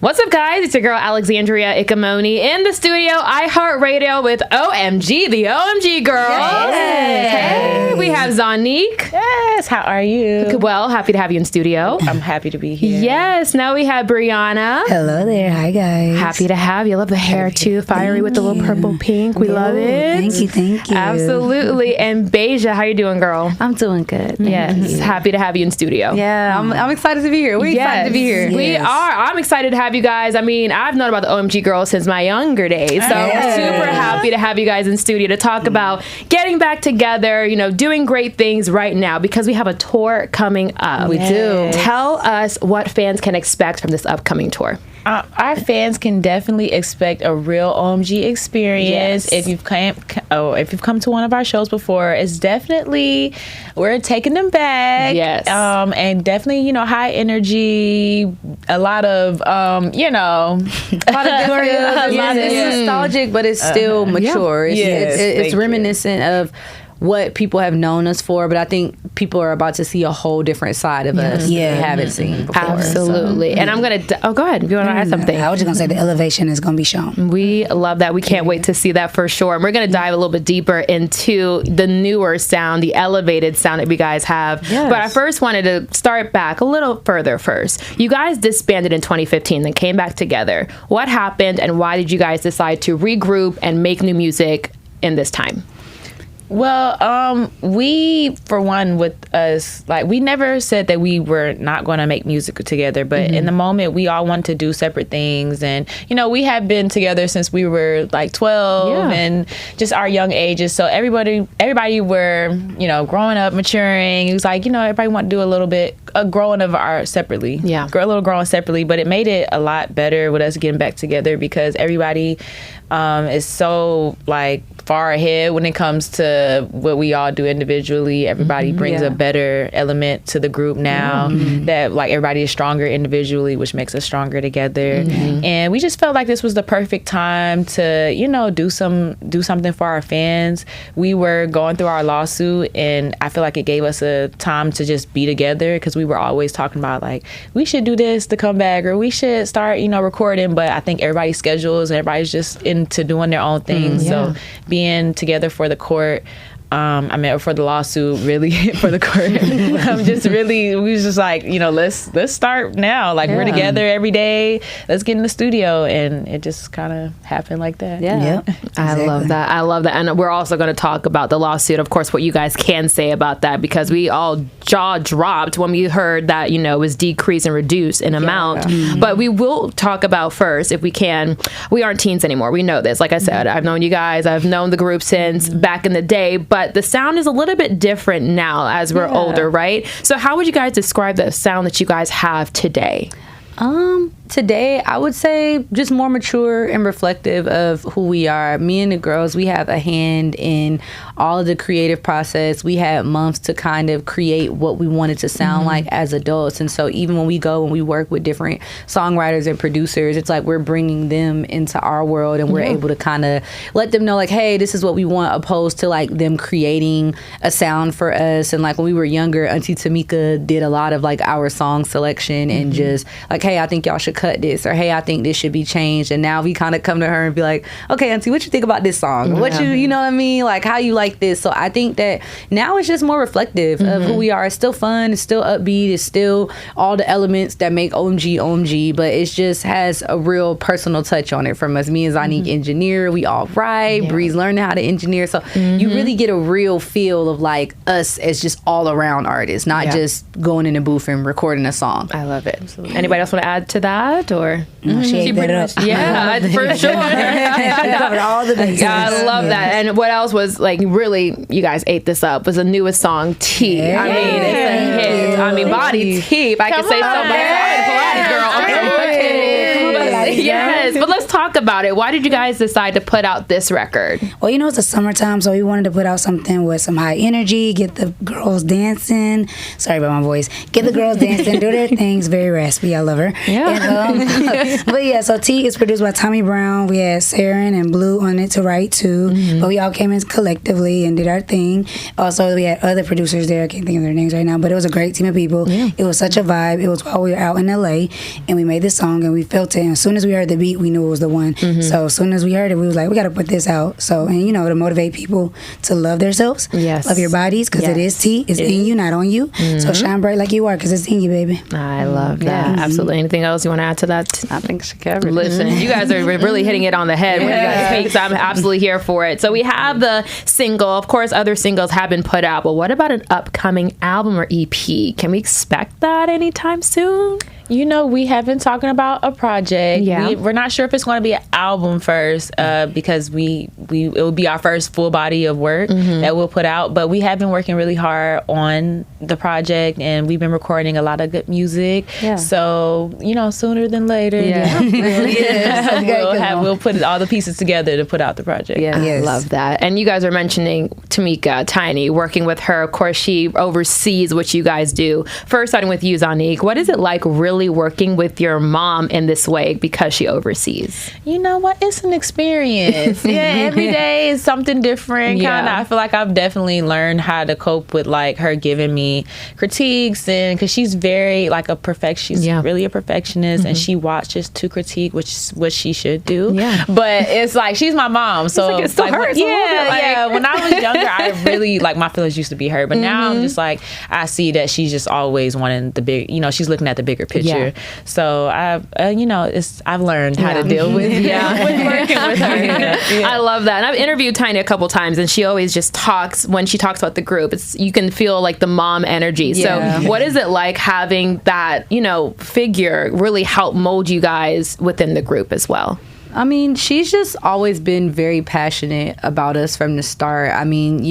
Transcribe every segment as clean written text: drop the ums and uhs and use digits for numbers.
What's up, guys? It's your girl, Alexandria Ikamoni, in the studio, iHeartRadio with OMG, the OMG Girlz. Yes. Hey, we have Zonique. Yes, how are you? Well, happy to have you in studio. I'm happy to be here. Yes, now we have Brianna. Hello there. Hi, guys. Happy to have you. I love the hair, too. Fiery with the little purple pink. We love it. Thank you. Absolutely. And Beja, how you doing, girl? I'm doing good. Yes, happy to have you in studio. Yeah, I'm excited to be here. We're excited to be here. We are. I'm excited to have you guys. I mean, I've known about the OMG Girlz since my younger days. So super happy to have you guys in studio to talk about getting back together, you know, doing great things right now because we have a tour coming up. We do. Tell us what fans can expect from this upcoming tour. Our fans can definitely expect a real OMG experience. Yes. If you've come to one of our shows before, it's definitely, we're taking them back. Yes. And definitely, you know, high energy, a lot of, you know, A lot of it's nostalgic, but it's still mature. It's reminiscent of what people have known us for, but I think people are about to see a whole different side of us that they haven't seen before. Absolutely. And I'm going to, go ahead. If you want to add something. I was just going to say the elevation is going to be shown. We love that. We can't wait to see that for sure. And we're going to dive a little bit deeper into the newer sound, the elevated sound that we guys have. Yes. But I first wanted to start back a little further first. You guys disbanded in 2015, then came back together. What happened and why did you guys decide to regroup and make new music in this time? Well, we, for one, with us, like, we never said that we were not going to make music together, but in the moment, we all wanted to do separate things. And, you know, we have been together since we were like 12 and just our young ages. So everybody were, you know, growing up, maturing. It was like, you know, everybody wanted to do a little bit of growing of our separately. Yeah. A little growing separately, but it made it a lot better with us getting back together because everybody is so, like, far ahead when it comes to what we all do individually. Everybody brings a better element to the group now that, like, everybody is stronger individually, which makes us stronger together. And we just felt like this was the perfect time to, you know, do something for our fans. We were going through our lawsuit and I feel like it gave us a time to just be together because we were always talking about, like, we should do this to come back or we should start, you know, recording. But I think everybody's schedules, everybody's just into doing their own things. So being together for the court, for the lawsuit, really, for the court. We was just like, you know, let's start now. Like, we're together every day. Let's get in the studio. And it just kind of happened like that. I love that. I love that. And we're also going to talk about the lawsuit, of course, what you guys can say about that, because we all jaw dropped when we heard that, you know, it was decreased and reduced in amount. But we will talk about first, if we can, we aren't teens anymore. We know this. Like I said, I've known you guys. I've known the group since back in the day. But the sound is a little bit different now as we're older, right? So how would you guys describe the sound that you guys have today? Today, I would say just more mature and reflective of who we are. Me and the girls, we have a hand in all of the creative process. We had months to kind of create what we wanted to sound like as adults. And so even when we work with different songwriters and producers, it's like we're bringing them into our world and we're able to kind of let them know, like, hey, this is what we want, opposed to like them creating a sound for us. And like when we were younger, Auntie Tamika did a lot of like our song selection and just like, hey, I think y'all should cut this, or hey, I think this should be changed. And now we kind of come to her and be like, okay, Auntie, what you think about this song? What you know what I mean? Like, how you like this? So I think that now it's just more reflective of who we are. It's still fun. It's still upbeat. It's still all the elements that make OMG OMG, but it just has a real personal touch on it from us. Me and Zonique engineer. We all write. Breeze learning how to engineer. So you really get a real feel of like us as just all around artists, not just going in a booth and recording a song. I love it. Absolutely. Anybody else want to add to that? Or she ate that up. Yeah, for sure. Covered all the bases. I love that. And what else was like really, you guys ate this up, was the newest song, T. I mean, it's a hit. I mean, Body T. If I could say so, but I'm a Pilates girl. Okay. Yes. is. But let's talk about it. Why did you guys decide to put out this record? Well, it's the summertime, so we wanted to put out something with some high energy, get the girls dancing. Sorry about my voice. Get the girls dancing, do their things. Very raspy. I love her. Yeah. And, but yeah, so T is produced by Tommy Brown. We had Saren and Blue on it to write too. But we all came in collectively and did our thing. Also, we had other producers there. I can't think of their names right now, but it was a great team of people. Yeah. It was such a vibe. It was while we were out in LA, and we made this song and we felt it. And as soon as we heard the beat, we knew it was the one. So as soon as we heard it, we was like, we got to put this out. So, and to motivate people to love themselves, love your bodies, because it is T. It's in you, not on you. So shine bright like you are, because it's in you, baby. I love that. Absolutely. Anything else you want to add to that? I think she covered it. Listen, you guys are really hitting it on the head when you guys speak, so I'm absolutely here for it. So we have the single. Of course, other singles have been put out, but what about an upcoming album or EP? Can we expect that anytime soon? We have been talking about a project. Yeah. We're not sure if it's going to be an album first, because it will be our first full body of work that we'll put out. But we have been working really hard on the project, and we've been recording a lot of good music. Yeah. So, sooner than later. Yeah. We'll put all the pieces together to put out the project. Yeah, I love that. And you guys are mentioning Tamika Tiny, working with her. Of course, she oversees what you guys do. First, starting with you, Zanique, what is it like really working with your mom in this way because she oversees? You know what? It's an experience. Every day is something different. I feel like I've definitely learned how to cope with her giving me critiques, and because she's very a she's really a perfectionist, and she watches to critique, which is what she should do. Yeah. But it's she's my mom, so it still hurts. When I was younger, I really my feelings used to be hurt, but now I'm just I see that she's just always wanting the big. She's looking at the bigger picture. Yeah. So I've learned how to deal with working with her. I love that. And I've interviewed Tiny a couple times, and she always just talks when she talks about the group. You can feel the mom energy. Yeah. So what is it like having that figure really help mold you guys within the group as well? I mean, she's just always been very passionate about us from the start. I mean,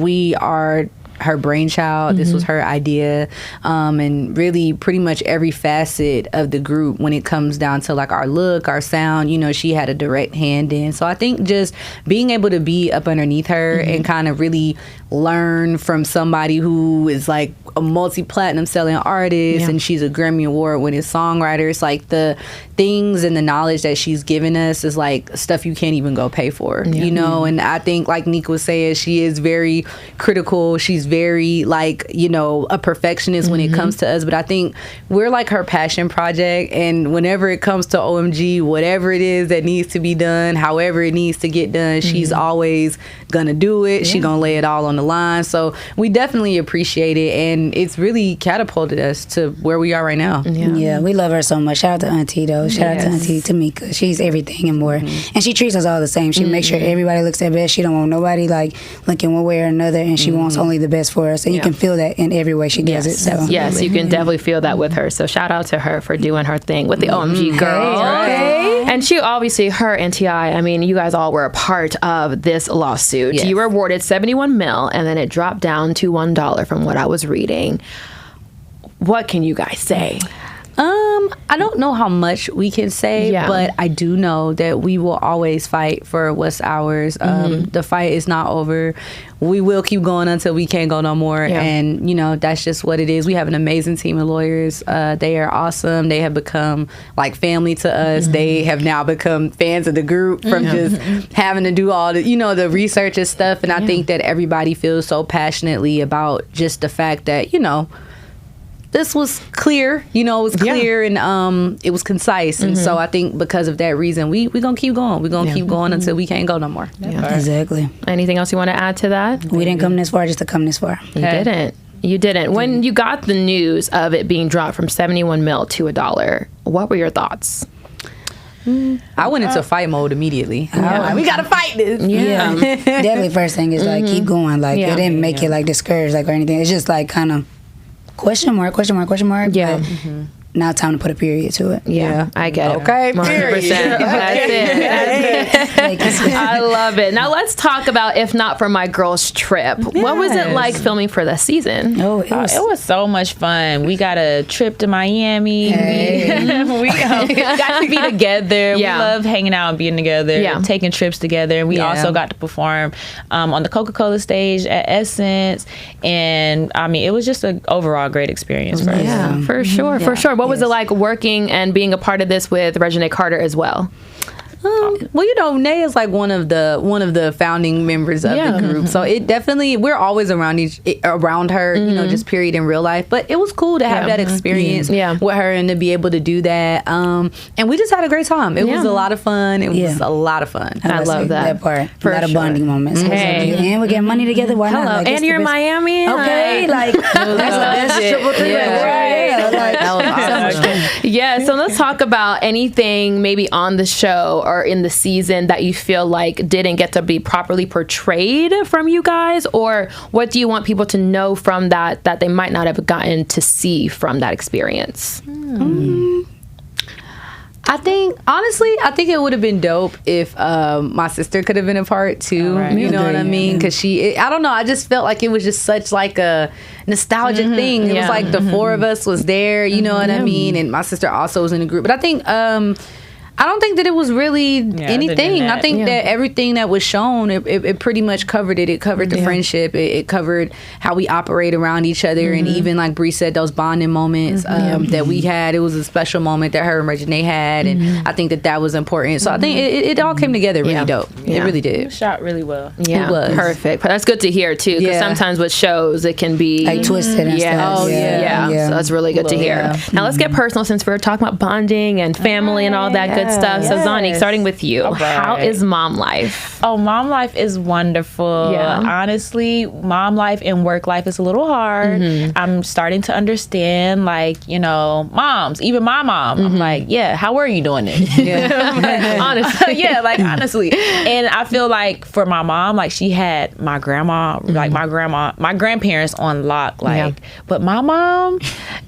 we are her brainchild. This was her idea, and really pretty much every facet of the group when it comes down to our look, our sound, she had a direct hand in. So I think just being able to be up underneath her and kind of really learn from somebody who is a multi-platinum selling artist, and she's a Grammy Award winning songwriter. It's the things and the knowledge that she's given us is stuff you can't even go pay for, and I think Nick was saying, she is very critical. She's very a perfectionist when it comes to us, but I think we're her passion project, and whenever it comes to OMG, whatever it is that needs to be done, however it needs to get done, she's always gonna do it. She gonna lay it all on the line. So we definitely appreciate it, and it's really catapulted us to where we are right now. Yeah, we love her so much. Shout out to Auntie though. Shout out to Auntie Tamika. She's everything and more, and she treats us all the same. She makes sure everybody looks their best. She don't want nobody looking one way or another, and she wants only the best for us, and you can feel that in every way she does it. So yes, you can definitely feel that with her. So shout out to her for doing her thing with the OMG Girlz. Okay. And she obviously, her and T.I., I mean, you guys all were a part of this lawsuit. Yes. You were awarded $71 million, and then it dropped down to $1 from what I was reading. What can you guys say? I don't know how much we can say, but I do know that we will always fight for what's ours. The fight is not over. We will keep going until we can't go no more. And, that's just what it is. We have an amazing team of lawyers. They are awesome. They have become family to us. They have now become fans of the group from just having to do all the, the research and stuff. And I think that everybody feels so passionately about just the fact that, this was clear, it was clear, and it was concise. And so I think because of that reason, we're going to keep going. We're going to keep going until we can't go no more. Exactly. Anything else you want to add to that? We didn't come this far just to come this far. You didn't. When you got the news of it being dropped from $71 million to $1, what were your thoughts? I went into fight mode immediately. We gotta fight this. Yeah. Definitely first thing is keep going. It didn't make it discouraged or anything. It's just kind of question mark. Yeah. now time to put a period to it. Yeah, I get it. Okay, 100%. That's it. I love it. Now let's talk about If Not For My Girls trip. What was it like filming for the season? Oh, It was so much fun. We got a trip to Miami. We got to be together. Yeah. We love hanging out and being together, taking trips together. And we also got to perform on the Coca-Cola stage at Essence. And I mean, it was just an overall great experience for us. Yeah, for sure, for sure. What was it like working and being a part of this with Reginae Carter as well? Well, you know, Nay is like one of the founding members of the group, so it definitely, we're always around her, you know, just period in real life. But it was cool to have that experience with her and to be able to do that. And we just had a great time. It was a lot of fun. It was a lot of fun. I love that part. For a lot of sure. bonding moments. And we get money together. Why not? Like, and you're in Miami. Okay, like that's the best triple threat. Yeah, so let's talk about anything maybe on the show or in the season that you feel like didn't get to be properly portrayed from you guys, or what do you want people to know from that they might not have gotten to see from that experience? I think, honestly, it would have been dope if my sister could have been a part too. Right. You know what I mean? Because I don't know, I just felt like it was just such like a nostalgic thing. It was like the four of us was there, you know what I mean? And my sister also was in the group. But I think I don't think that it was really anything. I think that everything that was shown, it pretty much covered it. It covered the friendship. It covered how we operate around each other. And even like Bree said, those bonding moments that we had. It was a special moment that her and Reginae had. And I think that was important. So I think it all came together really dope. It really did. It was shot really well. Yeah, it was. Perfect. That's good to hear too, because sometimes with shows it can be like twisted and stuff. So that's really good to hear. Now let's get personal, since we're talking about bonding and family and all that good stuff. So Zani, starting with you, how is mom life? Oh, mom life is wonderful. Yeah. Honestly, mom life and work life is a little hard. I'm starting to understand, like, you know, moms, even my mom. I'm like, how are you doing it? Honestly. Honestly. And I feel like for my mom, like, she had my grandma, like my grandparents on lock, like, but my mom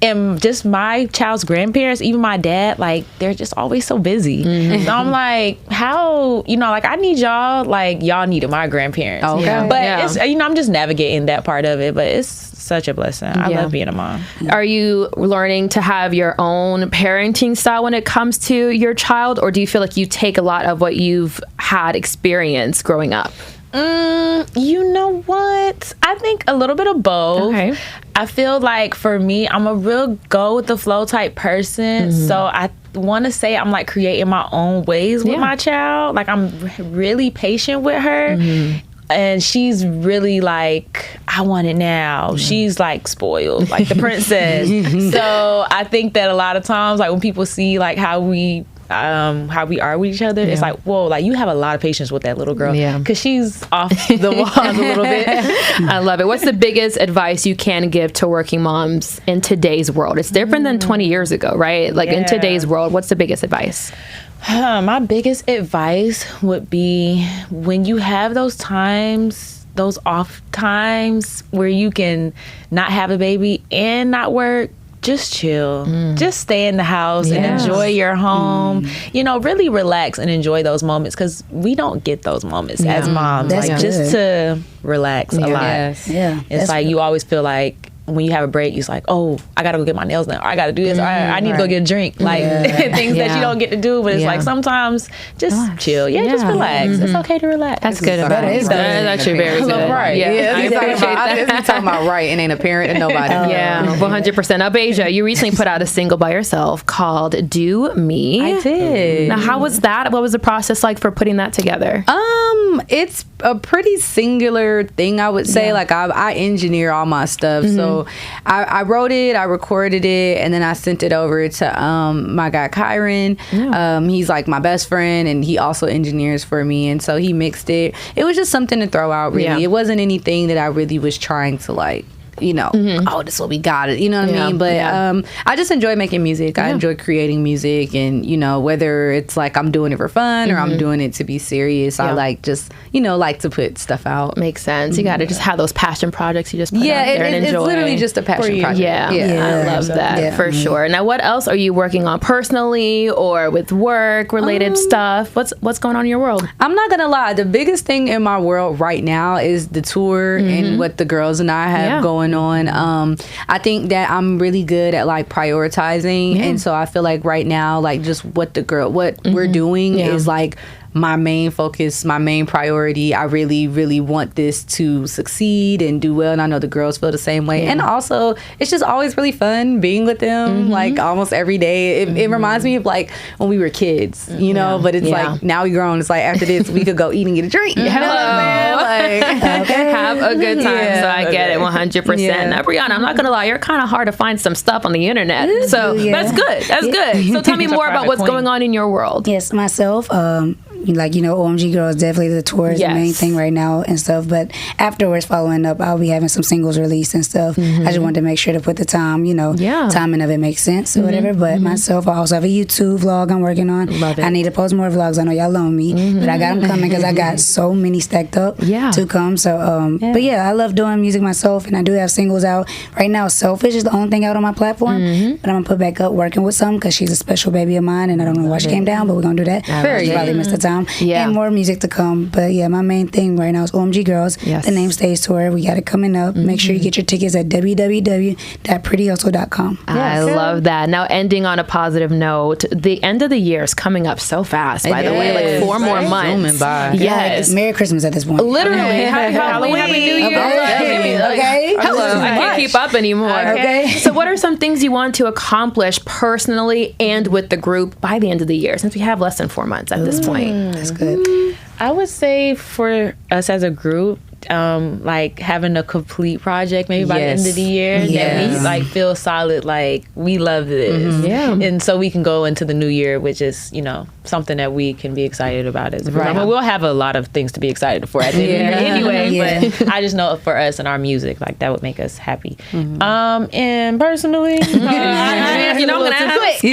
and just my child's grandparents, even my dad, like, they're just always so busy. So I'm like, how, you know, like, I need y'all, like, y'all needed my grandparents. Okay. But it's, you know, I'm just navigating that part of it, but it's such a blessing. I love being a mom. Are you learning to have your own parenting style when it comes to your child, or do you feel like you take a lot of what you've had experience growing up? You know what? I think a little bit of both. Okay. I feel like for me, I'm a real go with the flow type person. So I want to say I'm like creating my own ways with my child. Like, I'm really patient with her. And she's really like, I want it now. She's like spoiled, like the princess. So I think that a lot of times, like, when people see like how we are with each other, it's like, whoa, like, you have a lot of patience with that little girl, because she's off the walls a little bit. I love it. What's the biggest advice you can give to working moms in today's world? It's different than 20 years ago, right? Like, in today's world, what's the biggest advice? My biggest advice would be, when you have those times, those off times where you can not have a baby and not work, just chill. Just stay in the house and enjoy your home. You know, really relax and enjoy those moments, because we don't get those moments as moms. That's like, just to relax a lot. It's like, you always feel like when you have a break, it's like, oh, I gotta go get my nails done, or I gotta do this, or I need to go get a drink, like things that you don't get to do. But it's like, sometimes just chill, just relax. It's okay to relax. That's good advice. That's actually very good. Right. I appreciate that. I'm talking about right, and ain't a parent and nobody. 100%. Now, Beja, you recently put out a single by yourself called "Do Me." I did. Now, how was that? What was the process like for putting that together? It's a pretty singular thing, I would say. Like, I engineer all my stuff, so I wrote it, I recorded it, and then I sent it over to my guy Kyron. He's like my best friend, and he also engineers for me, and so he mixed it. It was just something to throw out, really. It wasn't anything that I really was trying to like you know, oh, this is what we got it. You know what I mean? But I just enjoy making music. I enjoy creating music, and you know, whether it's like I'm doing it for fun or I'm doing it to be serious, I like just, you know, like to put stuff out. Makes sense. You got to just have those passion projects you just put out there and enjoy. It's literally just a passion project. Yeah, I love that for sure. Now, what else are you working on personally or with work related stuff? What's going on in your world? I'm not gonna lie. The biggest thing in my world right now is the tour and what the girls and I have going on. I think that I'm really good at like prioritizing, and so I feel like right now, like just what we're doing is like my main focus, my main priority. I really, really want this to succeed and do well, and I know the girls feel the same way. And also, it's just always really fun being with them, like almost every day. It reminds me of like when we were kids, you know. But it's like now we grown. It's like after this, we could go eat and get a drink. You know what I mean? Like, have a good time. So I get it 100%. Now, Brianna, I'm not gonna lie, you're kind of hard to find some stuff on the internet. So that's good. That's good. So tell me more about what's going on in your world. Yes, myself. Like, you know, OMG Girlz, definitely the tour is the main thing right now and stuff. But afterwards, following up, I'll be having some singles released and stuff. I just wanted to make sure to put the time, you know, timing of it makes sense or whatever. But myself, I also have a YouTube vlog I'm working on. Love it. I need to post more vlogs. I know y'all love me, but I got them coming because I got so many stacked up to come. So, but yeah, I love doing music myself, and I do have singles out right now. Selfish is the only thing out on my platform, but I'm gonna put back up working with some because she's a special baby of mine, and I don't know why she came down, but we're gonna do that. She probably missed the time. And more music to come. But yeah, my main thing right now is OMG Girlz. The Name Stays Tour. We got it coming up. Make sure you get your tickets at www.prettyhustle.com. I love that. Now, ending on a positive note, the end of the year is coming up so fast, by the way. Like 4 more months. Yes. Merry Christmas at this point. Literally. Happy Halloween. Happy New Year. Okay. Hello. I can't keep up anymore. Okay. So what are some things you want to accomplish personally and with the group by the end of the year, since we have less than 4 months at this point? That's good. I would say for us as a group, like having a complete project maybe by the end of the year that we like feel solid, like we love this, and so we can go into the new year, which is, you know, something that we can be excited about as a group. I mean, we'll have a lot of things to be excited for at the end of the year anyway, but I just know for us and our music, like that would make us happy. And personally, you know, I'm gonna quick.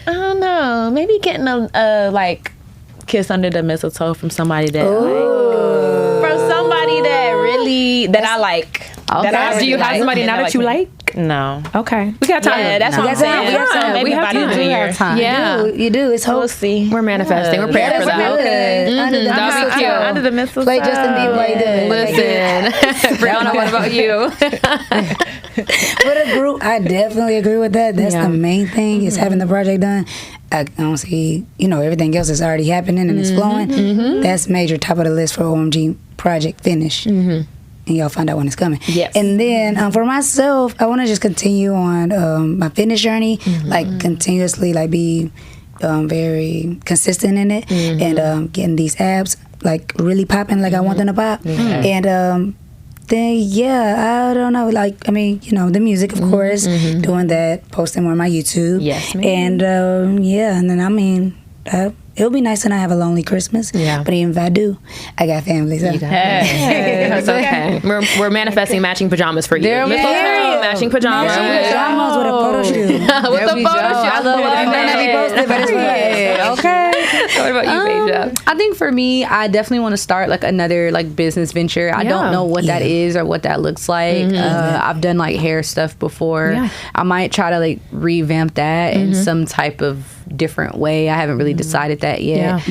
I don't know, maybe getting a like kiss under the mistletoe from somebody that really that I like. Okay. Do you have somebody now that you like? No. Okay. We got time. Yeah, that's what I'm saying. We have time. Yeah. You do. It's hope. We'll see. We're manifesting. We're prepared for that. That'll be cute. Under the mistletoe. Play Justin Bieber while you do it. Listen. Brianna, what about you? With a group, I definitely agree with that. That's the main thing, is having the project done. I don't see, you know, everything else is already happening and it's flowing. That's major, top of the list for OMG project finish. And y'all find out when it's coming. Yes. And then for myself, I want to just continue on my fitness journey, like continuously, like be very consistent in it, and getting these abs like really popping like I want them to pop. And then I don't know, like, I mean, you know, the music, of course, doing that, posting more on my YouTube. Yes, ma'am. And and then I mean, it'll be nice to not have a lonely Christmas. But even if I do, I got family. So. That's okay. We're manifesting matching pajamas for you. Mistletoe, matching pajamas. Pajamas with a photo shoot. With the photo shoot. I love it. It may not be posted, but it's Okay. What about you, Phaedra? I think for me, I definitely want to start like another like business venture. I don't know what that is or what that looks like. I've done like hair stuff before. I might try to like revamp that in some type of different way. I haven't really decided that yet.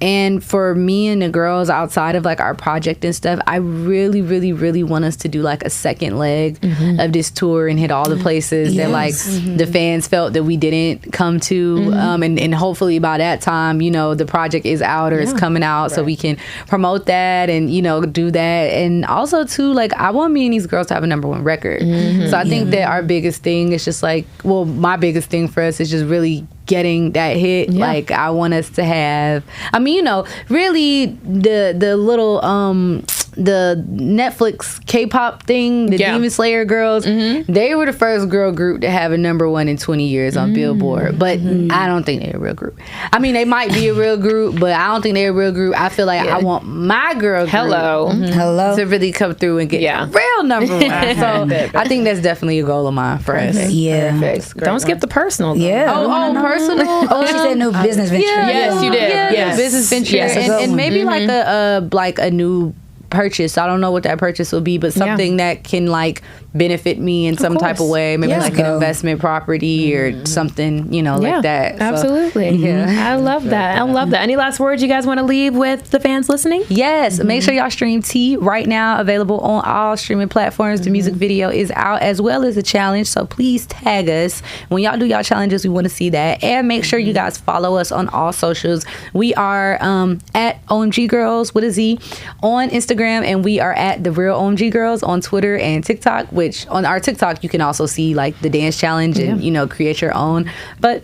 And for me and the girls, outside of like our project and stuff, I really, really, really want us to do like a second leg of this tour and hit all the places that like the fans felt that we didn't come to. And hopefully by that time, you know, the project is out or it's coming out, so we can promote that and, you know, do that. And also too, like, I want me and these girls to have a #1 record. So I think that our biggest thing is just like, well, my biggest thing for us is just really getting that hit. Like, I want us to have, I mean, you know, really the little the Netflix K-pop thing, the Demon Slayer girls, they were the first girl group to have a #1 in 20 years on Billboard. But I don't think they're a real group. I mean, they might be a real group, but I don't think they're a real group. I feel like I want my girl group to really come through and get real #1. So I think that's definitely a goal of mine for us. Yeah. Don't skip the personal. Though. Yeah. Oh, personal. Oh, she said new business venture. Yes, you did. Yes. Business venture. Yes, and maybe like a new purchase. I don't know what that purchase will be, but something that can like benefit me in some type of way. Maybe like an investment property or something, like that. Absolutely. I love that. I love that. Any last words you guys want to leave with the fans listening? Yes. Make sure y'all stream T right now, available on all streaming platforms. The music video is out as well as a challenge. So please tag us. When y'all do y'all challenges, we want to see that. And make sure you guys follow us on all socials. We are at OMG Girlz with a Z on Instagram, and we are at The Real OMG Girlz on Twitter and TikTok, which on our TikTok you can also see like the dance challenge and create your own. But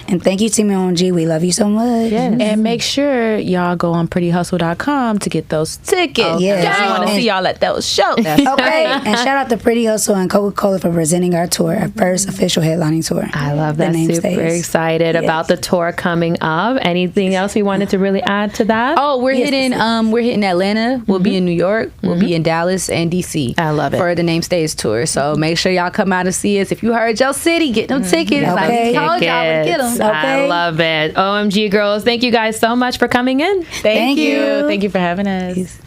and thank you, Team OMG. We love you so much. And make sure y'all go on prettyhustle.com to get those tickets. I want to see y'all at those shows. Okay. And shout out to Pretty Hustle and Coca-Cola for presenting our tour, our first official headlining tour. I love that. Super excited about the tour coming up. Anything else we wanted to really add to that? Oh, we're hitting Atlanta. We'll be in New York. We'll be in Dallas and DC. I love it. For the Name Stage tour. So make sure y'all come out and see us. If you heard your city, get them tickets. Okay. I told y'all to get them. I love it. OMG Girlz, thank you guys so much for coming in. Thank you. Thank you for having us.